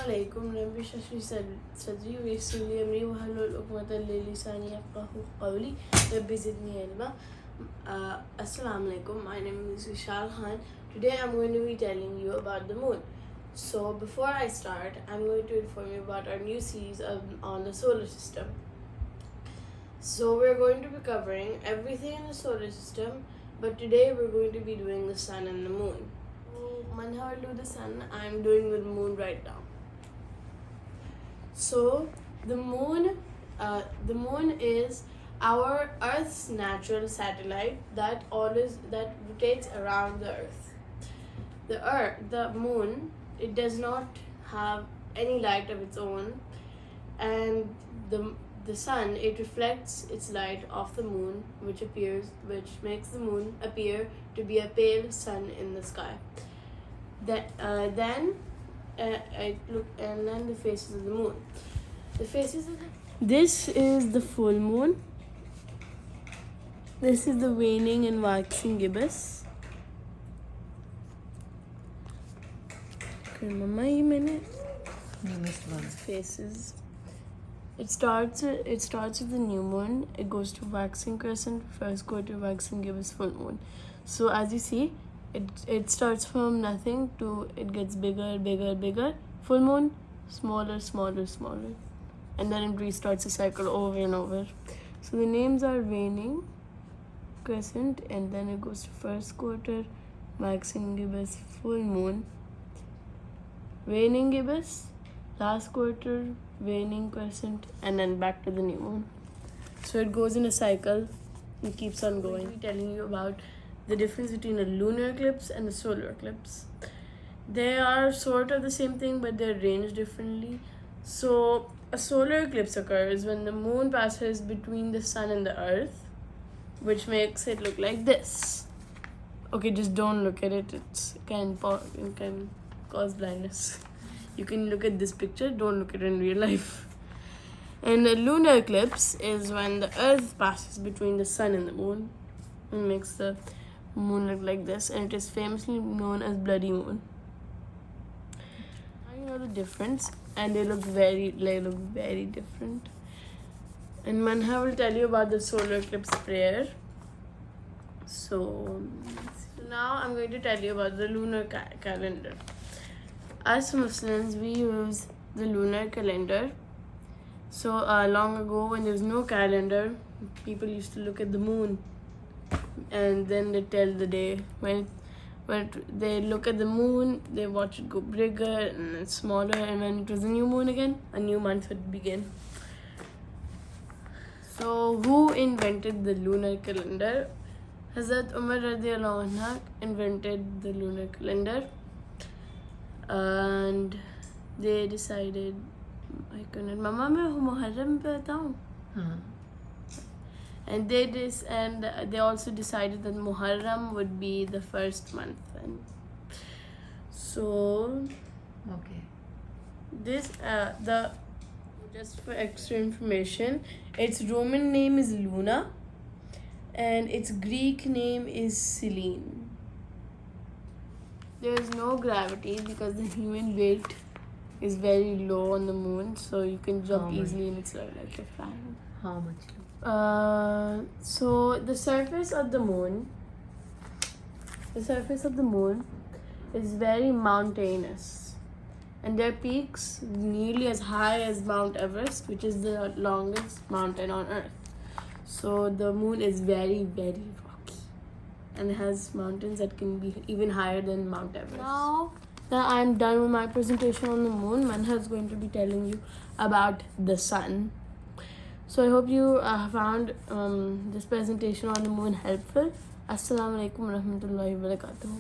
عليكم رب اشرح لي صدري ويسر لي أمري واحلل عقدة من لساني يفقهوا قولي رب زدني علما. Assalamu alaikum. My name is Vishal Khan. Today I'm going to be telling you about the moon. So before I start, I'm going to inform you about our new series on the solar system. So we're going to be covering everything in the solar system, but today we're going to be doing the sun and the moon. So Manha will do the sun, I'm doing the moon right now. So the moon is our Earth's natural satellite that rotates around the Earth. The moon, it does not have any light of its own, and the sun, it reflects its light off the moon, which makes the moon appear to be a pale sun in the sky. Then the faces of the moon. This is the full moon. This is the waning and waxing gibbous. Faces. It starts with the new moon. It goes to waxing crescent, first quarter, waxing gibbous, full moon. So as you see, it starts from nothing to it gets bigger, bigger, bigger. Full moon, smaller, smaller, smaller, and then it restarts the cycle over and over. So the names are waning crescent, and then it goes to first quarter, waxing gibbous, full moon, waning gibbous, last quarter, waning crescent, and then back to the new moon. So it goes in a cycle and keeps on going. I'll be telling you about the difference between a lunar eclipse and a solar eclipse. They are sort of the same thing, but they're arranged differently. So a solar eclipse occurs when the moon passes between the sun and the earth, which makes it look like this. Okay, just don't look at it. It can cause blindness. You can look at this picture, don't look at it in real life. And a lunar eclipse is when the earth passes between the sun and the moon and makes the moon look like this, and it is famously known as bloody moon. Now you know the difference, and they look very different. And Manha will tell you about the solar eclipse prayer. So now I'm going to tell you about the lunar calendar. As Muslims, we use the lunar calendar. So long ago, when there was no calendar, people used to look at the moon, and then they tell the day. When they look at the moon, they watch it go bigger and then smaller, and when it was a new moon again, a new month would begin. So who invented the lunar calendar? Hazrat Umar radiallahu anha invented the lunar calendar, and they decided, I couldn't, Mama, मैं Muharram पे बताऊँ? And they also decided that Muharram would be the first month. And so Okay. this just for extra information, its Roman name is Luna, and its Greek name is Selene. There is no gravity because the human weight is very low on the moon, so you can jump easily and it's like a fan. How much? So the surface of the moon is very mountainous, and there are peaks nearly as high as Mount Everest, which is the longest mountain on Earth. So the moon is very, very rocky, and it has mountains that can be even higher than Mount Everest. Now that I'm done with my presentation on the moon, Manha is going to be telling you about the sun. So I hope you found this presentation on the moon helpful. Assalamu alaikum warahmatullahi wabarakatuh.